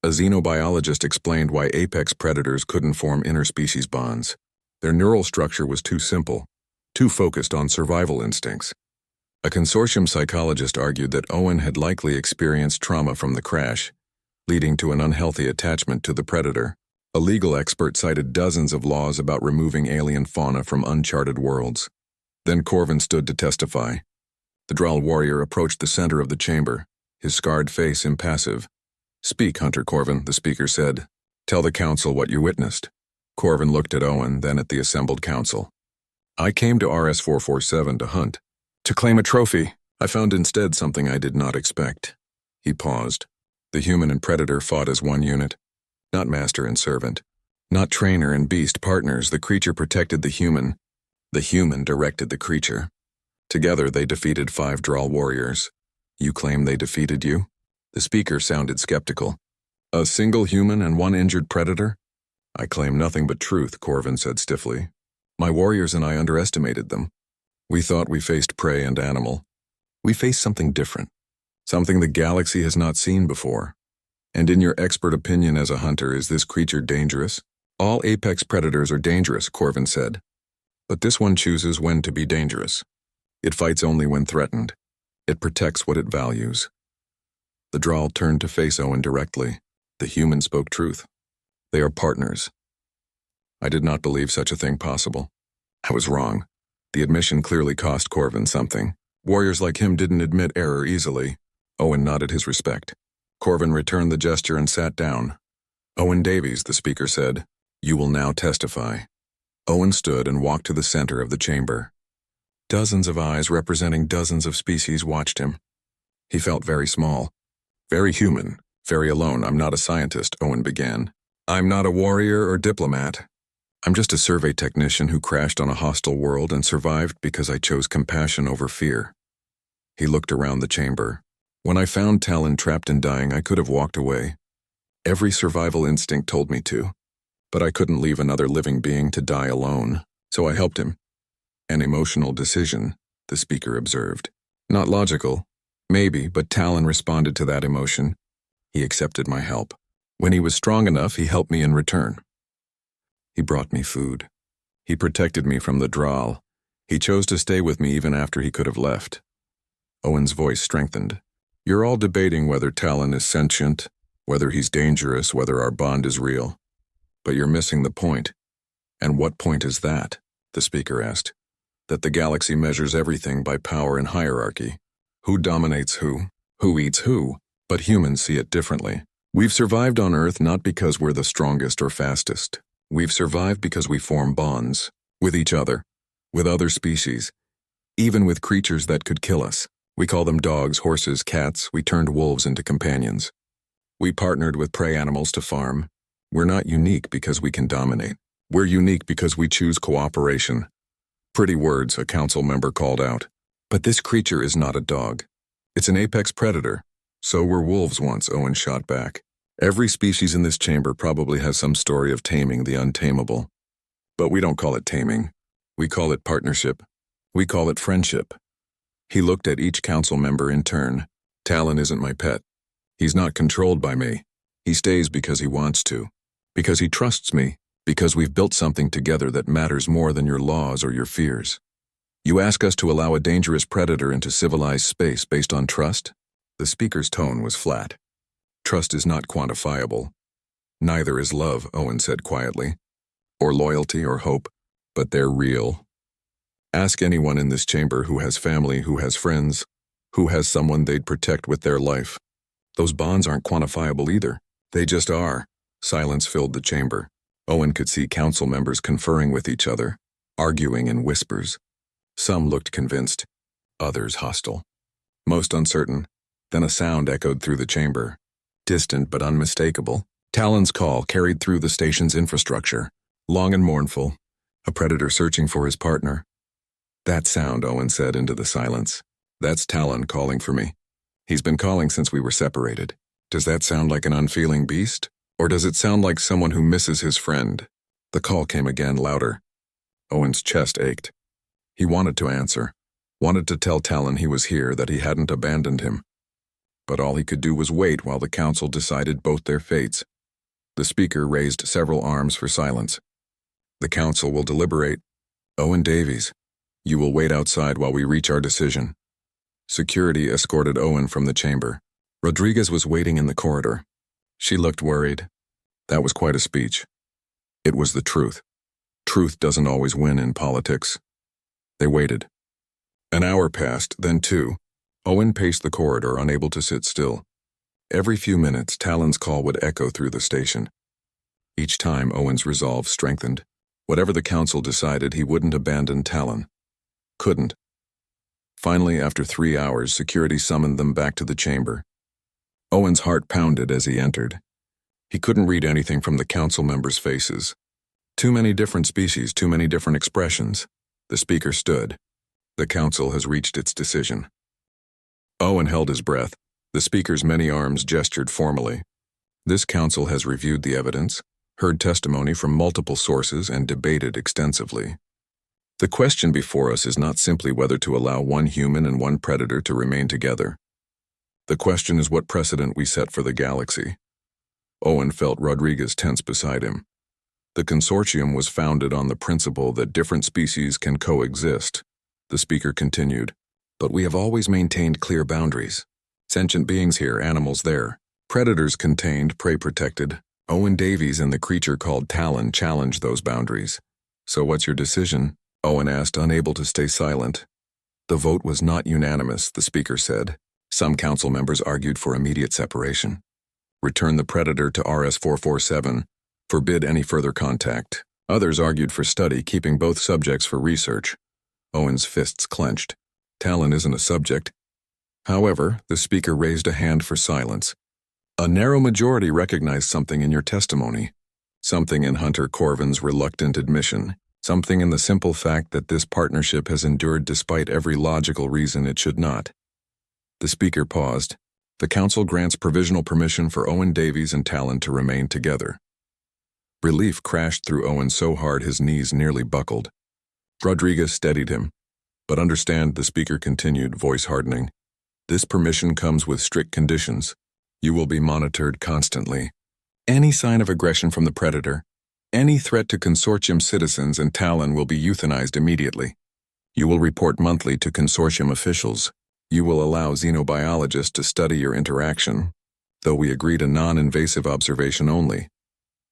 A xenobiologist explained why apex predators couldn't form interspecies bonds. Their neural structure was too simple, too focused on survival instincts. A consortium psychologist argued that Owen had likely experienced trauma from the crash, leading to an unhealthy attachment to the predator. A legal expert cited dozens of laws about removing alien fauna from uncharted worlds. Then Corvin stood to testify. The Drall warrior approached the center of the chamber, his scarred face impassive. Speak, Hunter Corvin, the speaker said. Tell the council what you witnessed. Corvin looked at Owen, then at the assembled council. I came to RS-447 to hunt. To claim a trophy. I found instead something I did not expect. He paused. The human and predator fought as one unit. Not master and servant. Not trainer and beast partners. The creature protected the human. The human directed the creature. Together they defeated 5 Drall warriors. You claim they defeated you? The speaker sounded skeptical. A single human and 1 injured predator? I claim nothing but truth, Corvin said stiffly. My warriors and I underestimated them. We thought we faced prey and animal. We faced something different. Something the galaxy has not seen before. And in your expert opinion as a hunter, is this creature dangerous? All apex predators are dangerous, Corvin said. But this one chooses when to be dangerous. It fights only when threatened. It protects what it values. The Drall turned to face Owen directly. The human spoke truth. They are partners. I did not believe such a thing possible. I was wrong. The admission clearly cost Corvin something. Warriors like him didn't admit error easily. Owen nodded his respect. Corvin returned the gesture and sat down. Owen Davies, the speaker said, you will now testify. Owen stood and walked to the center of the chamber. Dozens of eyes representing dozens of species watched him. He felt very small, very human, very alone. I'm not a scientist, Owen began. I'm not a warrior or diplomat. I'm just a survey technician who crashed on a hostile world and survived because I chose compassion over fear. He looked around the chamber. When I found Talon trapped and dying, I could have walked away. Every survival instinct told me to. But I couldn't leave another living being to die alone, so I helped him. An emotional decision, the speaker observed. Not logical, maybe, but Talon responded to that emotion. He accepted my help. When he was strong enough, he helped me in return. He brought me food. He protected me from the Drall. He chose to stay with me even after he could have left. Owen's voice strengthened. You're all debating whether Talon is sentient, whether he's dangerous, whether our bond is real. But you're missing the point. And what point is that? The speaker asked. that the galaxy measures everything by power and hierarchy. Who dominates who eats who, but humans see it differently. We've survived on Earth not because we're the strongest or fastest. We've survived because we form bonds with each other, with other species, even with creatures that could kill us. We call them dogs, horses, cats. We turned wolves into companions. We partnered with prey animals to farm. We're not unique because we can dominate. We're unique because we choose cooperation. Pretty words, a council member called out. But this creature is not a dog. It's an apex predator. So were wolves once, Owen shot back. Every species in this chamber probably has some story of taming the untamable. But we don't call it taming. We call it partnership. We call it friendship. He looked at each council member in turn. Talon isn't my pet. He's not controlled by me. He stays because he wants to. Because he trusts me. Because we've built something together that matters more than your laws or your fears. You ask us to allow a dangerous predator into civilized space based on trust? The speaker's tone was flat. Trust is not quantifiable. Neither is love, Owen said quietly. Or loyalty or hope, but they're real. Ask anyone in this chamber who has family, who has friends, who has someone they'd protect with their life. Those bonds aren't quantifiable either. They just are. Silence filled the chamber. Owen could see council members conferring with each other, arguing in whispers. Some looked convinced, others hostile. Most uncertain. Then a sound echoed through the chamber. Distant but unmistakable. Talon's call carried through the station's infrastructure. Long and mournful. A predator searching for his partner. That sound, Owen said into the silence. That's Talon calling for me. He's been calling since we were separated. Does that sound like an unfeeling beast? Or does it sound like someone who misses his friend? The call came again, louder. Owen's chest ached. He wanted to answer. Wanted to tell Talon he was here, that he hadn't abandoned him. But all he could do was wait while the council decided both their fates. The speaker raised several arms for silence. The council will deliberate. Owen Davies, you will wait outside while we reach our decision. Security escorted Owen from the chamber. Rodriguez was waiting in the corridor. She looked worried. That was quite a speech. It was the truth. Truth doesn't always win in politics. They waited. An hour passed, then 2. Owen paced the corridor, unable to sit still. Every few minutes, Talon's call would echo through the station. Each time, Owen's resolve strengthened. Whatever the council decided, he wouldn't abandon Talon. Couldn't. Finally, after 3 hours, security summoned them back to the chamber. Owen's heart pounded as he entered. He couldn't read anything from the council members' faces. Too many different species, too many different expressions. The speaker stood. The council has reached its decision. Owen held his breath. The speaker's many arms gestured formally. This council has reviewed the evidence, heard testimony from multiple sources, and debated extensively. The question before us is not simply whether to allow one human and one predator to remain together. The question is what precedent we set for the galaxy. Owen felt Rodriguez tense beside him. The Consortium was founded on the principle that different species can coexist. The speaker continued, but we have always maintained clear boundaries. Sentient beings here, animals there. Predators contained, prey protected. Owen Davies and the creature called Talon challenged those boundaries. So what's your decision? Owen asked, unable to stay silent. The vote was not unanimous, the speaker said. Some council members argued for immediate separation. Return the predator to RS-447. Forbid any further contact. Others argued for study, keeping both subjects for research. Owen's fists clenched. Talon isn't a subject. However, the speaker raised a hand for silence. A narrow majority recognized something in your testimony. Something in Hunter Corvin's reluctant admission. Something in the simple fact that this partnership has endured despite every logical reason it should not. The speaker paused. The council grants provisional permission for Owen Davies and Talon to remain together. Relief crashed through Owen so hard his knees nearly buckled. Rodriguez steadied him. But understand, the speaker continued, voice hardening. This permission comes with strict conditions. You will be monitored constantly. Any sign of aggression from the predator, any threat to Consortium citizens and Talon will be euthanized immediately. You will report monthly to Consortium officials. You will allow xenobiologists to study your interaction, though we agreed a non-invasive observation only.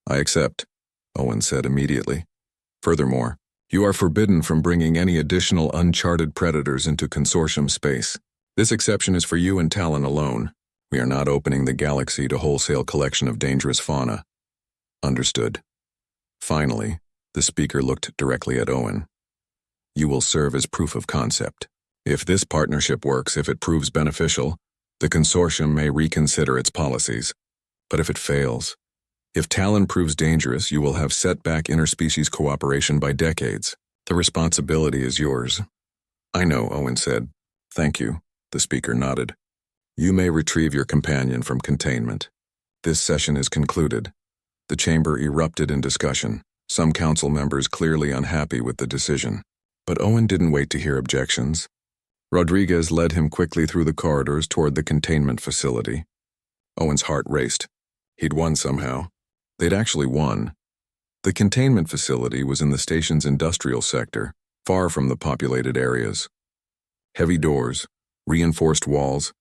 I accept, Owen said immediately. Furthermore, You are forbidden from bringing any additional uncharted predators into Consortium space. This exception is for you and Talon alone. We are not opening the galaxy to wholesale collection of dangerous fauna. Understood. Finally, the speaker looked directly at Owen. You will serve as proof of concept. If this partnership works, if it proves beneficial, the Consortium may reconsider its policies. But if it fails, if Talon proves dangerous, you will have set back interspecies cooperation by decades. The responsibility is yours. I know, Owen said. Thank you, the speaker nodded. You may retrieve your companion from containment. This session is concluded. The chamber erupted in discussion, some council members clearly unhappy with the decision. But Owen didn't wait to hear objections. Rodriguez led him quickly through the corridors toward the containment facility. Owen's heart raced. He'd won somehow. They'd actually won. The containment facility was in the station's industrial sector, far from the populated areas. Heavy doors, reinforced walls,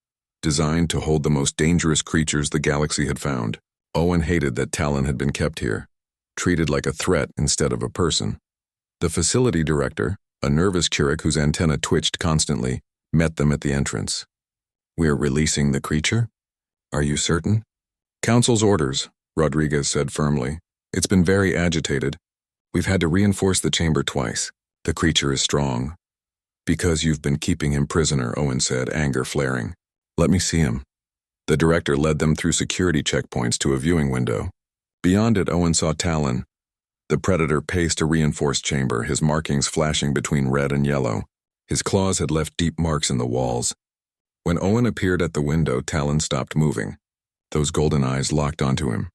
designed to hold the most dangerous creatures the galaxy had found. Owen hated that Talon had been kept here, treated like a threat instead of a person. The facility director, a nervous Keurig whose antenna twitched constantly, met them at the entrance. We're releasing the creature? Are you certain? Council's orders, Rodriguez said firmly. It's been very agitated. We've had to reinforce the chamber twice. The creature is strong. Because you've been keeping him prisoner, Owen said, anger flaring. Let me see him. The director led them through security checkpoints to a viewing window. Beyond it, Owen saw Talon. The predator paced a reinforced chamber, his markings flashing between red and yellow. His claws had left deep marks in the walls. When Owen appeared at the window, Talon stopped moving. Those golden eyes locked onto him.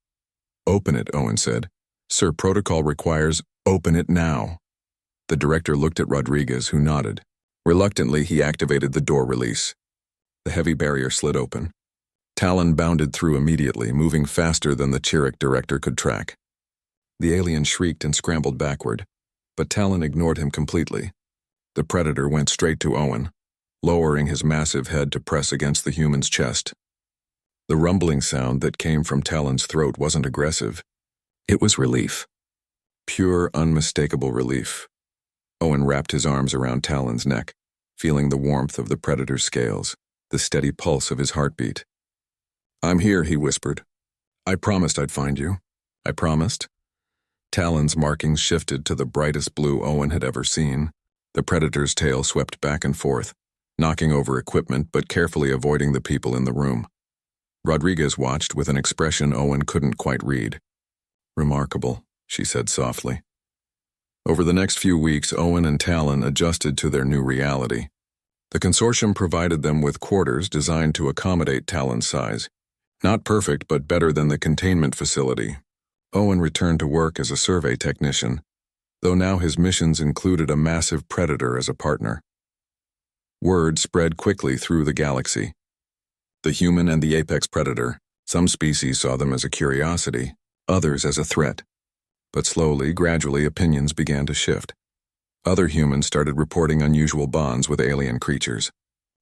Open it, Owen said. Sir, protocol requires, open it now. The director looked at Rodriguez, who nodded. Reluctantly, he activated the door release. The heavy barrier slid open. Talon bounded through immediately, moving faster than the Chirrut director could track. The alien shrieked and scrambled backward, but Talon ignored him completely. The predator went straight to Owen, lowering his massive head to press against the human's chest. The rumbling sound that came from Talon's throat wasn't aggressive. It was relief. Pure, unmistakable relief. Owen wrapped his arms around Talon's neck, feeling the warmth of the predator's scales, the steady pulse of his heartbeat. I'm here, he whispered. I promised I'd find you. I promised. Talon's markings shifted to the brightest blue Owen had ever seen. The predator's tail swept back and forth, knocking over equipment but carefully avoiding the people in the room. Rodriguez watched with an expression Owen couldn't quite read. Remarkable, she said softly. Over the next few weeks, Owen and Talon adjusted to their new reality. The Consortium provided them with quarters designed to accommodate Talon's size. Not perfect, but better than the containment facility. Owen returned to work as a survey technician, though now his missions included a massive predator as a partner. Word spread quickly through the galaxy. The human and the apex predator, some species saw them as a curiosity, others as a threat. But slowly, gradually, opinions began to shift. Other humans started reporting unusual bonds with alien creatures.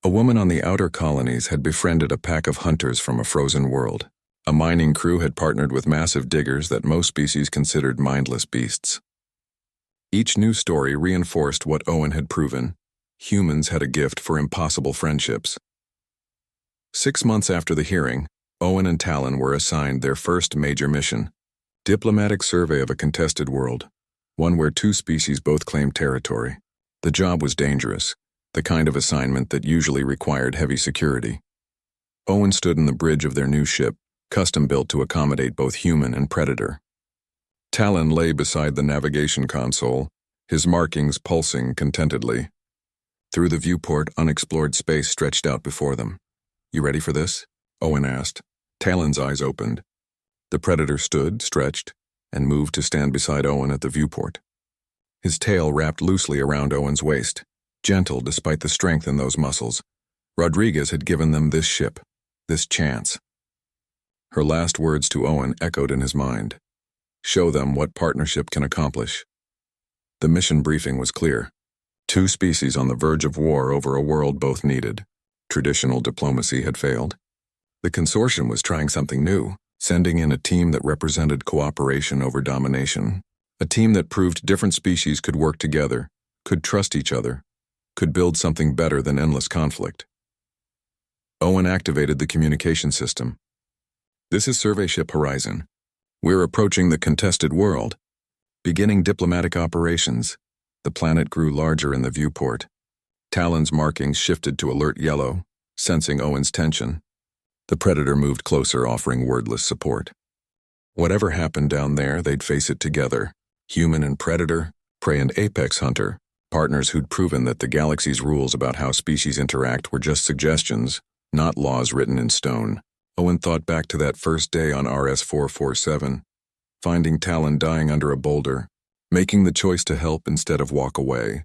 A woman on the outer colonies had befriended a pack of hunters from a frozen world. A mining crew had partnered with massive diggers that most species considered mindless beasts. Each new story reinforced what Owen had proven. Humans had a gift for impossible friendships. 6 months after the hearing, Owen and Talon were assigned their first major mission. Diplomatic survey of a contested world, one where two species both claimed territory. The job was dangerous, the kind of assignment that usually required heavy security. Owen stood in the bridge of their new ship, custom-built to accommodate both human and predator. Talon lay beside the navigation console, his markings pulsing contentedly. Through the viewport, unexplored space stretched out before them. You ready for this? Owen asked. Talon's eyes opened. The predator stood, stretched, and moved to stand beside Owen at the viewport. His tail wrapped loosely around Owen's waist, gentle despite the strength in those muscles. Rodriguez had given them this ship, this chance. Her last words to Owen echoed in his mind. Show them what partnership can accomplish. The mission briefing was clear. Two species on the verge of war over a world both needed. Traditional diplomacy had failed. The Consortium was trying something new, sending in a team that represented cooperation over domination. A team that proved different species could work together, could trust each other, could build something better than endless conflict. Owen activated the communication system. This is Survey Ship Horizon. We're approaching the contested world. Beginning diplomatic operations. The planet grew larger in the viewport. Talon's markings shifted to alert yellow, sensing Owen's tension. The Predator moved closer, offering wordless support. Whatever happened down there, they'd face it together. Human and Predator, prey and apex hunter, partners who'd proven that the galaxy's rules about how species interact were just suggestions, not laws written in stone. Owen thought back to that first day on RS-447, finding Talon dying under a boulder, making the choice to help instead of walk away.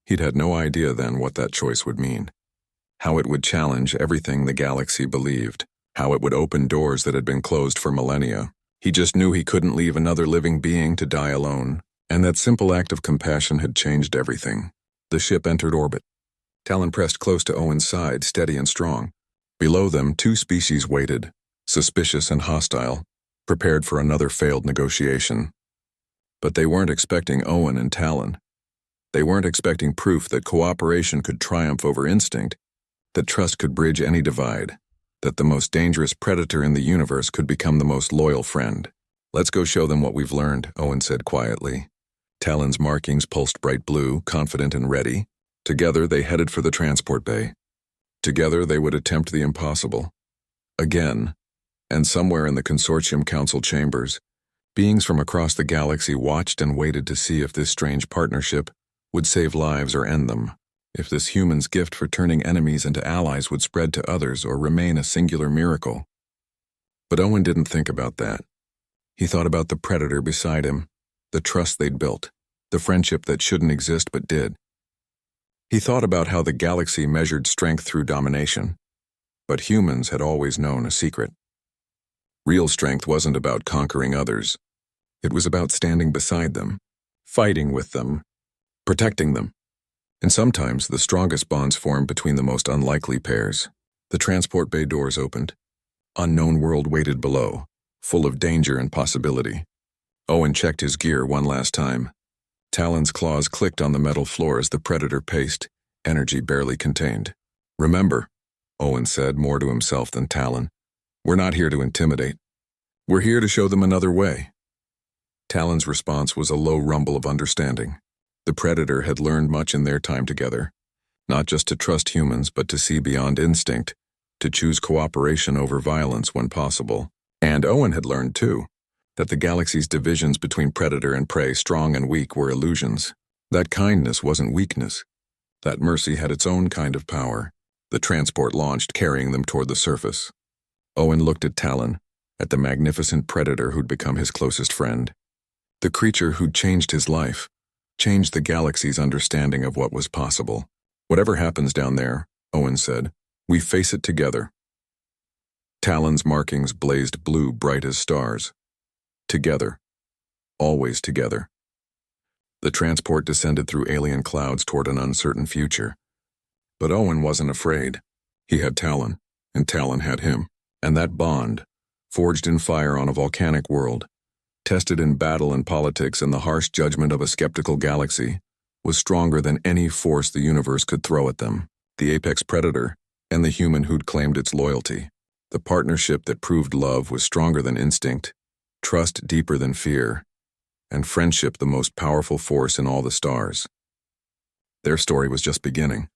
He'd had no idea then what that choice would mean, how it would challenge everything the galaxy believed, how it would open doors that had been closed for millennia. He just knew he couldn't leave another living being to die alone, and that simple act of compassion had changed everything. The ship entered orbit. Talon pressed close to Owen's side, steady and strong. Below them, two species waited, suspicious and hostile, prepared for another failed negotiation. But they weren't expecting Owen and Talon. They weren't expecting proof that cooperation could triumph over instinct, that trust could bridge any divide, that the most dangerous predator in the universe could become the most loyal friend. "Let's go show them what we've learned," Owen said quietly. Talon's markings pulsed bright blue, confident and ready. Together they headed for the transport bay. Together they would attempt the impossible. Again, and somewhere in the Consortium council chambers, beings from across the galaxy watched and waited to see if this strange partnership would save lives or end them, if this human's gift for turning enemies into allies would spread to others or remain a singular miracle. But Owen didn't think about that. He thought about the Predator beside him, the trust they'd built, the friendship that shouldn't exist but did. He thought about how the galaxy measured strength through domination, but humans had always known a secret. Real strength wasn't about conquering others. It was about standing beside them, fighting with them, protecting them. And sometimes the strongest bonds formed between the most unlikely pairs. The transport bay doors opened. Unknown world waited below, full of danger and possibility. Owen checked his gear one last time. Talon's claws clicked on the metal floor as the Predator paced, energy barely contained. "Remember," Owen said, more to himself than Talon, "we're not here to intimidate. We're here to show them another way." Talon's response was a low rumble of understanding. The Predator had learned much in their time together, not just to trust humans but to see beyond instinct, to choose cooperation over violence when possible. And Owen had learned, too, that the galaxy's divisions between predator and prey, strong and weak, were illusions. That kindness wasn't weakness. That mercy had its own kind of power. The transport launched, carrying them toward the surface. Owen looked at Talon, at the magnificent Predator who'd become his closest friend. The creature who'd changed his life, changed the galaxy's understanding of what was possible. "Whatever happens down there," Owen said, "we face it together." Talon's markings blazed blue, bright as stars. Together. Always together. The transport descended through alien clouds toward an uncertain future. But Owen wasn't afraid. He had Talon, and Talon had him. And that bond, forged in fire on a volcanic world, tested in battle and politics and the harsh judgment of a skeptical galaxy, was stronger than any force the universe could throw at them. The apex predator, and the human who'd claimed its loyalty. The partnership that proved love was stronger than instinct, trust deeper than fear, and friendship the most powerful force in all the stars. Their story was just beginning.